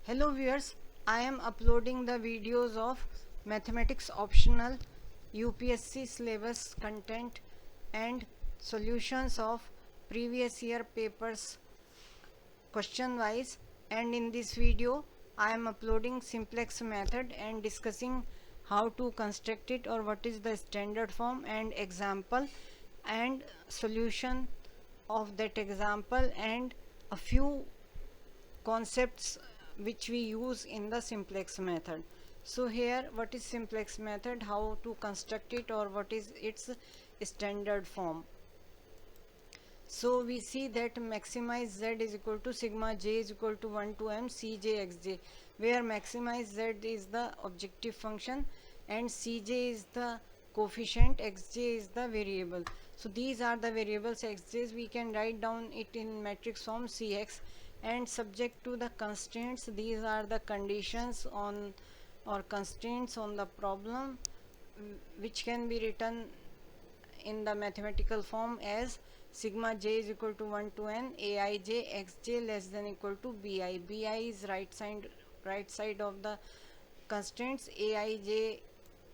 Hello viewers, I am uploading the videos of mathematics optional UPSC syllabus content and solutions of previous year papers question wise, and in this video I am uploading simplex method and discussing how to construct it or what is the standard form and example and solution of that example and a few concepts which we use in the simplex method. So here, what is simplex method, how to construct it, or what is its standard form. So we see that maximize z is equal to sigma j is equal to 1 to m cj xj, where maximize z is the objective function and cj is the coefficient, xj is the variable. So these are the variables xj's. We can write down it in matrix form cx, and subject to the constraints, these are the conditions on or constraints on the problem, which can be written in the mathematical form as sigma j is equal to 1 to n aij xj less than equal to bi. Bi is right side of the constraints, aij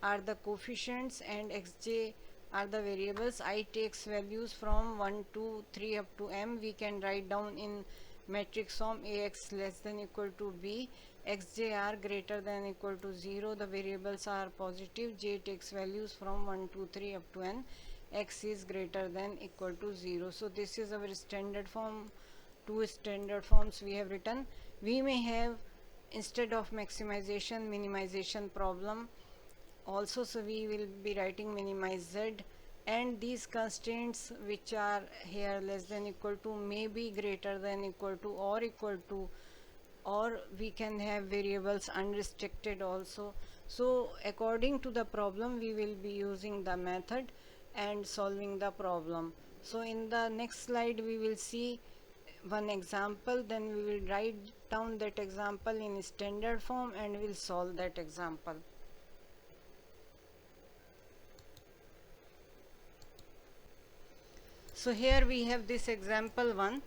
are the coefficients and xj are the variables. I takes values from 1 to 3 up to m. We can write down in matrix form ax less than equal to b, xj are greater than equal to 0, the variables are positive, j takes values from 1 to 3 up to n, x is greater than equal to 0. So this is our standard form. Two standard forms we have written. We may have, instead of maximization, minimization problem also, so we will be writing minimize z, and these constraints which are here less than equal to may be greater than equal to or equal to, or we can have variables unrestricted also. So according to the problem we will be using the method and solving the problem. So in the next slide we will see one example, then we will write down that example in standard form and we'll solve that example. So here we have this example 1,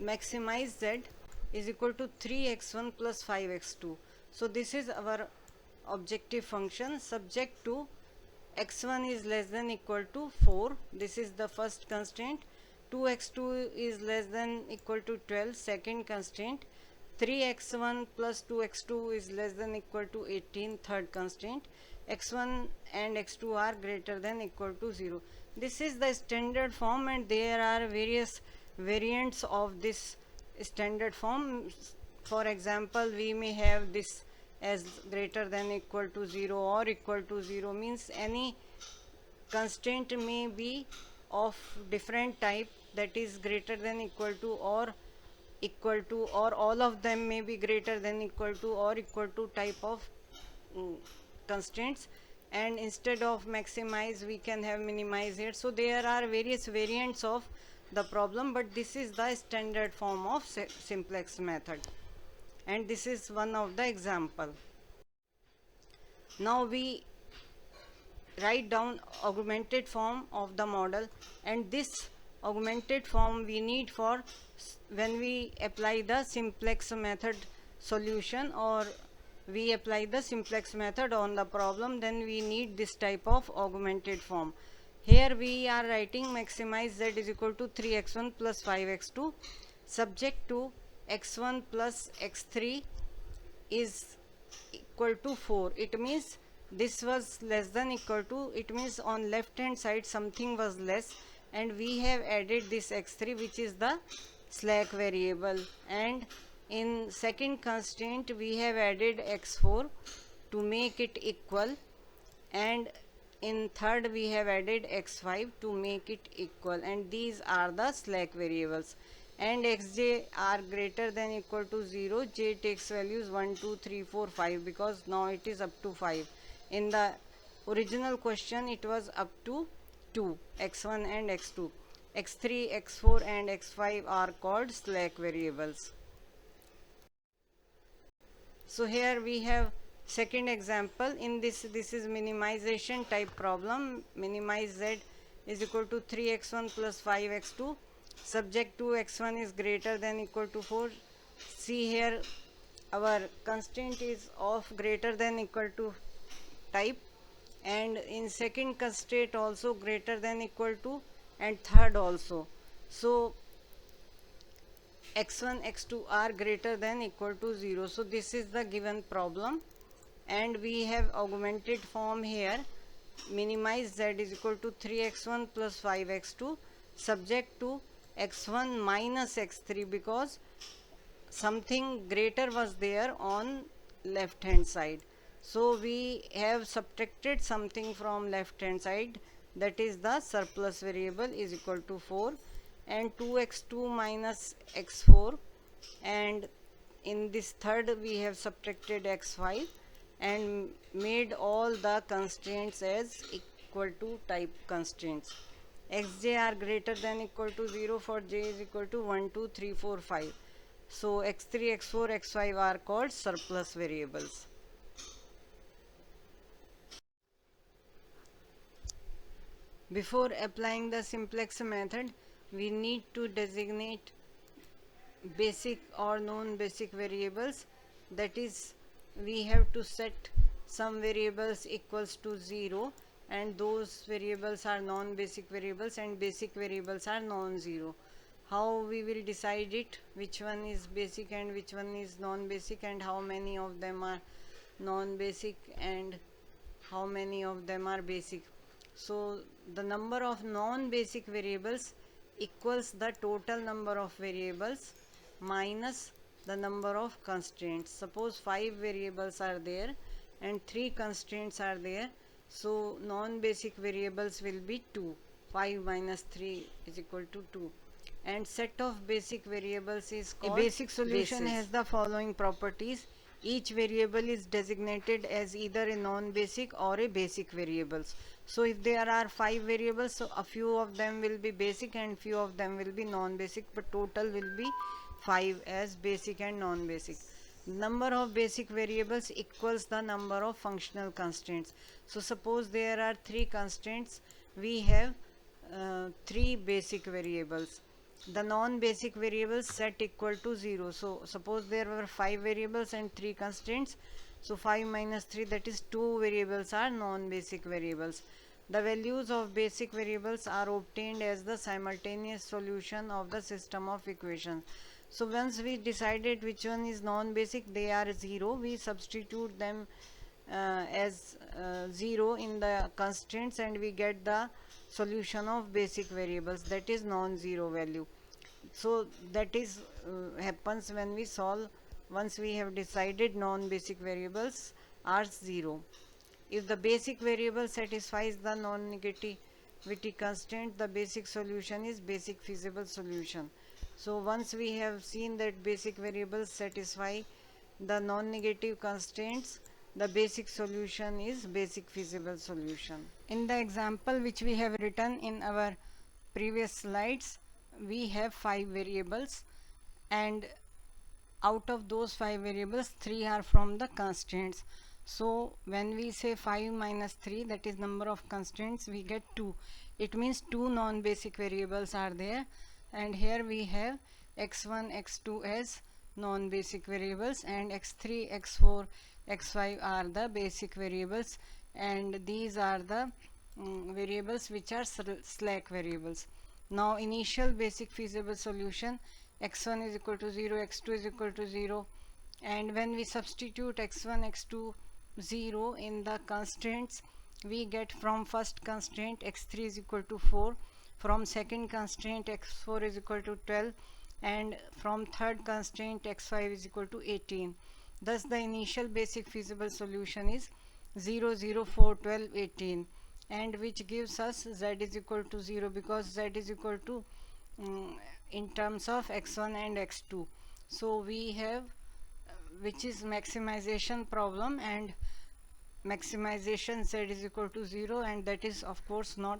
maximize z is equal to 3x1 plus 5x2. So this is our objective function, subject to x1 is less than equal to 4, this is the first constraint, 2x2 is less than equal to 12, second constraint, 3x1 plus 2x2 is less than equal to 18, third constraint, x1 and x2 are greater than equal to 0. This is the standard form, and there are various variants of this standard form. For example, we may have this as greater than equal to 0 or equal to 0, means any constraint may be of different type, that is greater than equal to or equal to, or all of them may be greater than equal to or equal to type of constraints, and instead of maximize we can have minimize it. So there are various variants of the problem, but this is the standard form of simplex method, and this is one of the example. Now we write down augmented form of the model, and this augmented form we need for when we apply the simplex method solution, or we apply the simplex method on the problem, then we need this type of augmented form. Here we are writing maximize z is equal to 3x1 plus 5x2 subject to x1 plus x3 is equal to 4. It means this was less than equal to, it means on left hand side something was less, and we have added this x3 which is the slack variable, and in second constraint we have added x4 to make it equal, and in third we have added x5 to make it equal, and these are the slack variables, and xj are greater than equal to 0. J takes values 1 2 3 4 5 because now it is up to 5. In the original question it was up to 2, x1 and x2. x3, x4 and x5 are called slack variables. So here we have second example. In this is minimization type problem. Minimize z is equal to 3x1 plus 5x2 subject to x1 is greater than equal to 4. See here our constraint is of greater than equal to type, and in second constraint also greater than equal to, and third also. So x1 x2 are greater than equal to 0. So this is the given problem, and we have augmented form here. Minimize z is equal to 3x1 plus 5x2 subject to x1 minus x3, because something greater was there on left hand side. So we have subtracted something from left hand side, that is the surplus variable is equal to 4, and 2x2 minus x4, and in this third we have subtracted x5 and made all the constraints as equal to type constraints. Xj are greater than equal to 0 for j is equal to 1 2 3 4 5. So x3 x4 x5 are called surplus variables. Before applying the simplex method, we need to designate basic or non-basic variables. That is, we have to set some variables equals to 0, and those variables are non-basic variables, and basic variables are non-zero. How we will decide it, which one is basic and which one is non-basic, and how many of them are non-basic and how many of them are basic. So the number of non-basic variables equals the total number of variables minus the number of constraints. Suppose 5 variables are there and 3 constraints are there, so non-basic variables will be 2. 5 minus 3 is equal to 2, and set of basic variables is called a basic solution. Basis has the following properties. Each variable is designated as either a non-basic or a basic variables. So if there are 5 variables, so a few of them will be basic and few of them will be non-basic, but total will be 5 as basic and non-basic. Number of basic variables equals the number of functional constraints. So suppose there are 3 constraints, we have 3 basic variables. The non-basic variables set equal to 0. So suppose there were 5 variables and 3 constraints, so 5 minus 3, that is 2 variables are non-basic variables. The values of basic variables are obtained as the simultaneous solution of the system of equations. So once we decided which one is non-basic, they are 0, we substitute them as 0 in the constraints, and we get the solution of basic variables, that is non-zero value. So that is happens when we solve, once we have decided non-basic variables are 0. If the basic variable satisfies the non-negativity constraint, the basic solution is basic feasible solution. So once we have seen that basic variables satisfy the non-negative constraints, the basic solution is basic feasible solution. In the example which we have written in our previous slides, we have 5 variables, and out of those 5 variables 3 are from the constraints. So when we say 5 minus 3, that is number of constraints, we get 2. It means 2 non-basic variables are there, and here we have x1 x2 as non-basic variables, and x3 x4 x5 are the basic variables, and these are the variables which are slack variables. Now initial basic feasible solution, x1 is equal to 0, x2 is equal to 0, and when we substitute x1 x2 0 in the constraints, we get from first constraint x3 is equal to 4, from second constraint x4 is equal to 12, and from third constraint x5 is equal to 18. Thus the initial basic feasible solution is 0 0 4 12 18, and which gives us z is equal to 0, because z is equal to in terms of x1 and x2. So we have which is maximization problem, and maximization z is equal to 0, and that is of course not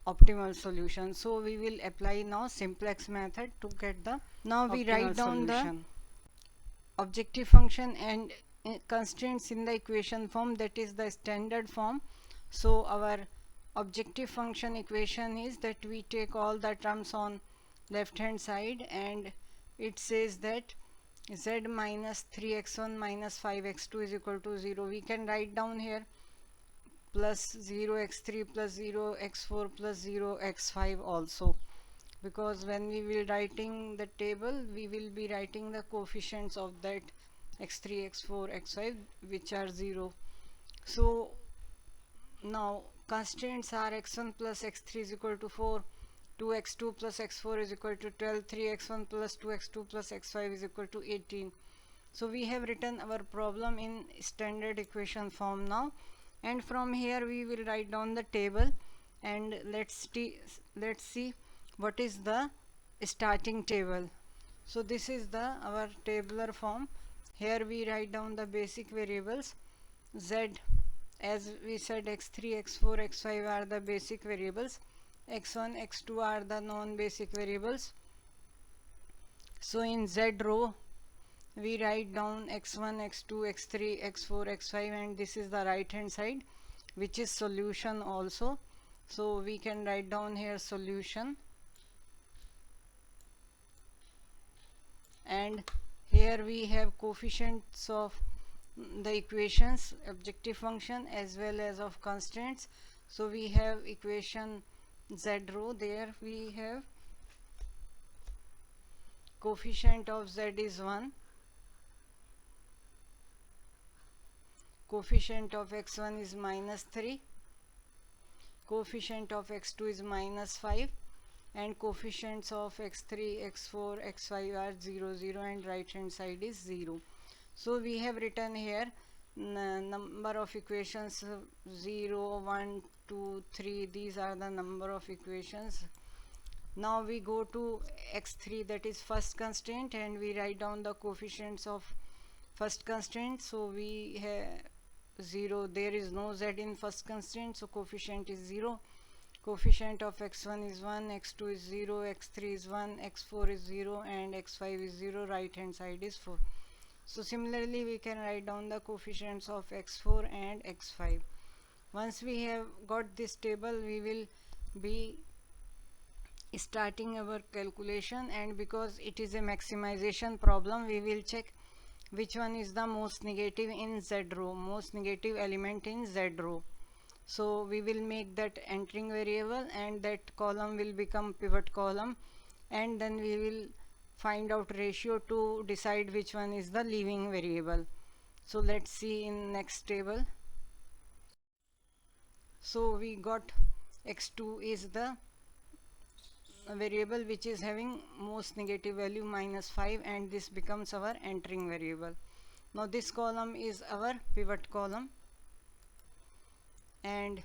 optimal solution. So we will apply now simplex method to get the now we write down solution. The objective function and constraints in the equation form, that is the standard form. So our objective function equation is that we take all the terms on left hand side, and it says that z minus 3x1 minus 5x2 is equal to 0. We can write down here plus 0x3 plus 0x4 plus 0x5 also, because when we will writing the table we will be writing the coefficients of that x3 x4 x5 which are 0. So now constraints are x1 plus x3 is equal to 4, 2x2 plus x4 is equal to 12, 3x1 plus 2x2 plus x5 is equal to 18. So we have written our problem in standard equation form now, and from here we will write down the table, and let's see what is the starting table. So this is the our tabular form. Here we write down the basic variables. Z, as we said, x3 x4 x5 are the basic variables, x1 x2 are the non-basic variables. So in Z row we write down x1 x2 x3 x4 x5, and this is the right hand side which is solution also. So we can write down here solution, and here we have coefficients of the equations, objective function as well as of constraints. So we have equation Z row, there we have coefficient of Z is 1, coefficient of x1 is minus 3, coefficient of x2 is minus 5, and coefficients of x3 x4 x5 are 0 0, and right hand side is 0. So we have written here number of equations 0 1 2 3, these are the number of equations. Now we go to x3, that is first constraint, and we write down the coefficients of first constraint. So we have 0, there is no z in first constraint, so coefficient is 0. Coefficient of x1 is 1, x2 is 0, x3 is 1, x4 is 0, and x5 is 0, right hand side is 4. So similarly we can write down the coefficients of x4 and x5. Once we have got this table, we will be starting our calculation, and because it is a maximization problem, we will check which one is the most negative in Z row, most negative element in Z row. So we will make that entering variable, and that column will become pivot column, and then we will find out ratio to decide which one is the leaving variable. So let's see in next table. So we got x2 is the variable which is having most negative value minus 5, and this becomes our entering variable. Now this column is our pivot column, and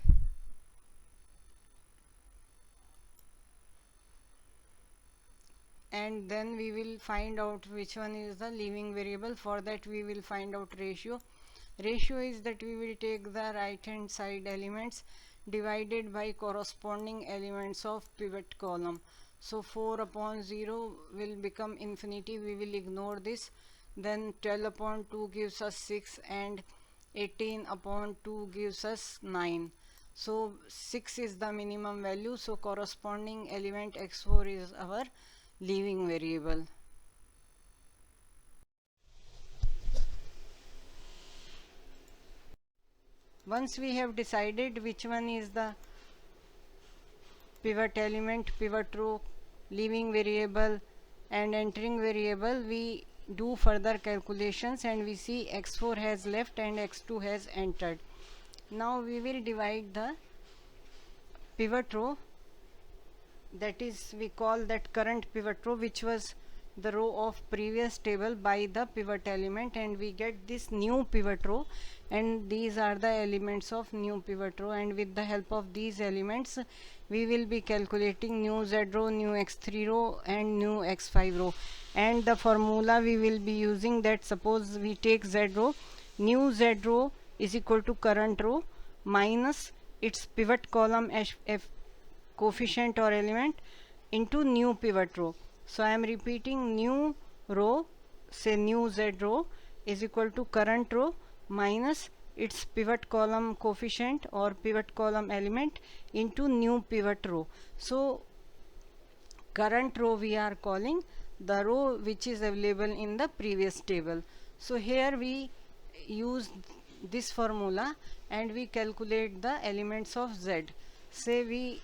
then we will find out which one is the leaving variable. For that we will find out ratio. Ratio is that we will take the right hand side elements divided by corresponding elements of pivot column. So 4 upon 0 will become infinity, we will ignore this. Then 12 upon 2 gives us 6, and 18 upon 2 gives us 9. So 6 is the minimum value, so corresponding element x4 is our leaving variable. Once we have decided which one is the pivot element, pivot row, leaving variable and entering variable, we do further calculations, and we see x4 has left and x2 has entered. Now we will divide the pivot row, that is we call that current pivot row, which was the row of previous table, by the pivot element, and we get this new pivot row, and these are the elements of new pivot row, and with the help of these elements we will be calculating new Z row, new x3 row and new x5 row. And the formula we will be using, that suppose we take Z row, new Z row is equal to current row minus its pivot column f coefficient or element into new pivot row. So I am repeating, new row, say new Z row, is equal to current row minus its pivot column coefficient or pivot column element into new pivot row. So current row we are calling the row which is available in the previous table. So here we use this formula and we calculate the elements of Z. Say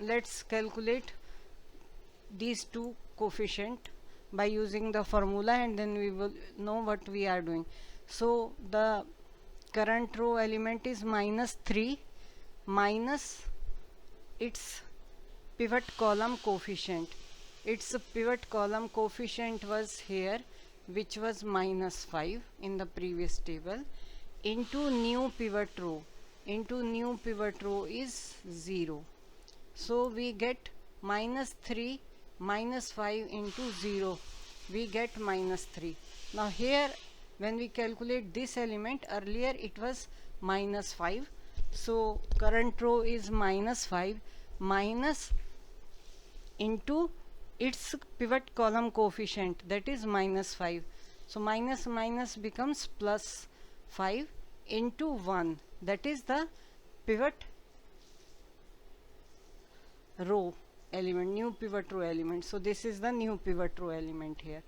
let's calculate these two coefficient by using the formula, and then we will know what we are doing. So the current row element is -3 minus its pivot column coefficient. Its pivot column coefficient was here, which was -5 in the previous table, into new pivot row. Into new pivot row is 0. So we get -3 -5 into 0. We get -3. Now here when we calculate this element, earlier it was -5. So current row is -5 minus into its pivot column coefficient, that is -5. So minus minus becomes +5 into 1, that is the pivot row element, new pivot row element. So this is the new pivot row element here,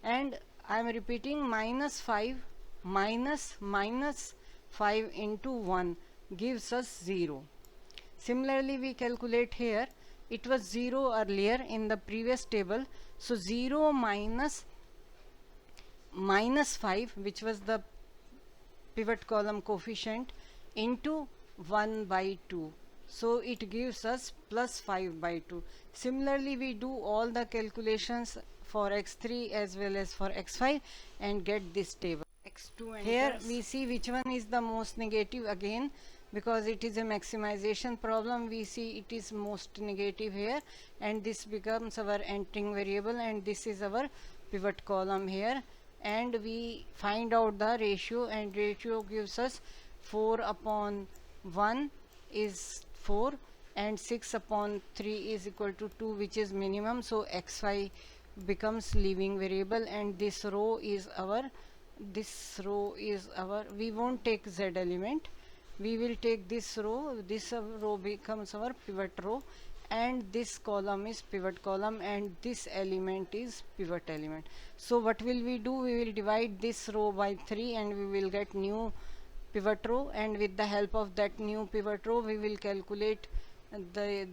and I am repeating -5 minus -5 into 1 gives us 0. Similarly we calculate here, it was 0 earlier in the previous table, so 0 minus -5, which was the pivot column coefficient, into 1 by 2. So it gives us +5 by 2. Similarly we do all the calculations for x3 as well as for x5 and get this table. X2 and here we see which one is the most negative. Again, because it is a maximization problem, we see it is most negative here, and this becomes our entering variable, and this is our pivot column here, and we find out the ratio, and ratio gives us 4/1 is 4 and 6/3 is equal to 2, which is minimum. So xy becomes leaving variable, and this row is our we won't take Z element, we will take this row. This row becomes our pivot row, and this column is pivot column, and this element is pivot element. So what will we do? We will divide this row by 3 and we will get new pivot row, and with the help of that new pivot row we will calculate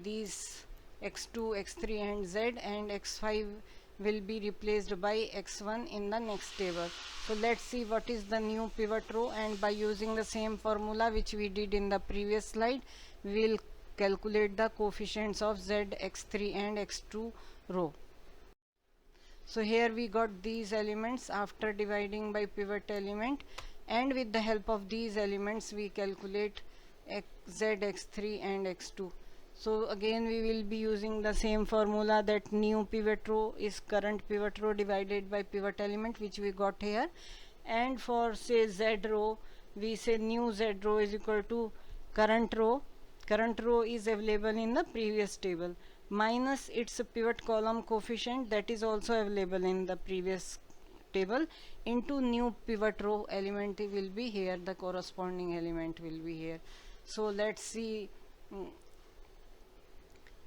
these x2, x3 and z, and x5 will be replaced by x1 in the next table. So let's see what is the new pivot row, and by using the same formula which we did in the previous slide, we will calculate the coefficients of z, x3 and x2 row. So here we got these elements after dividing by pivot element, and with the help of these elements we calculate z, x3 and x2. So again we will be using the same formula, that new pivot row is current pivot row divided by pivot element, which we got here. And for say z row, we say new z row is equal to current row. Current row is available in the previous table minus its pivot column coefficient, that is also available in the previous table, into new pivot row element will be here, the corresponding element will be here. So let's see,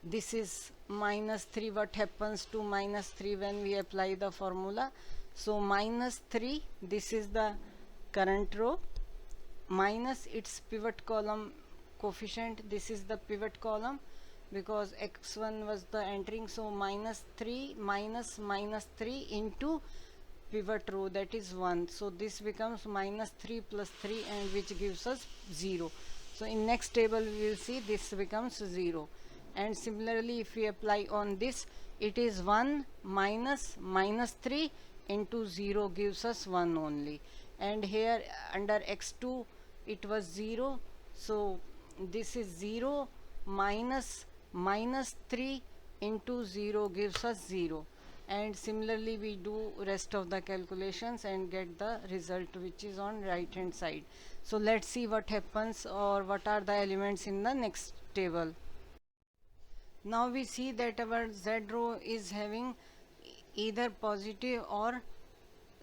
this is -3. What happens to -3 when we apply the formula? So -3, this is the current row, minus its pivot column coefficient, this is the pivot column, because x1 was the entering. So -3 minus -3 into pivot row, that is 1. So this becomes -3 plus 3, and which gives us 0. So in next table we will see this becomes 0. And similarly if we apply on this, it is 1 minus -3 into 0 gives us 1 only, and here under x2 it was 0. So this is 0 minus -3 into 0 gives us 0, and similarly we do rest of the calculations and get the result which is on right hand side. So let's see what happens, or what are the elements in the next table. Now we see that our Z row is having either positive or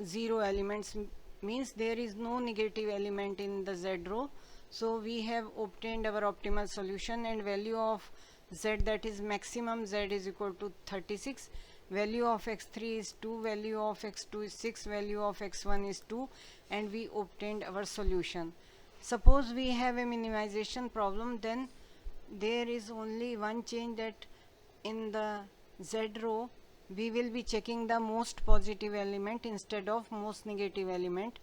0 elements, means there is no negative element in the Z row. So we have obtained our optimal solution, and value of Z, that is maximum Z, is equal to 36, value of x3 is 2, value of x2 is 6, value of x1 is 2, and we obtained our solution. Suppose we have a minimization problem, then there is only one change, that in the Z row we will be checking the most positive element instead of most negative element,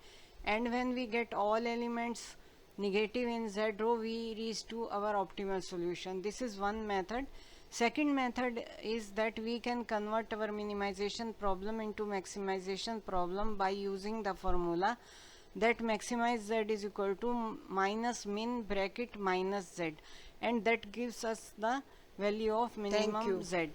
and when we get all elements negative in Z row, we reach to our optimal solution. This is one method. Second method is that we can convert our minimization problem into maximization problem by using the formula that maximize Z is equal to minus min bracket minus Z, and that gives us the value of minimum Z.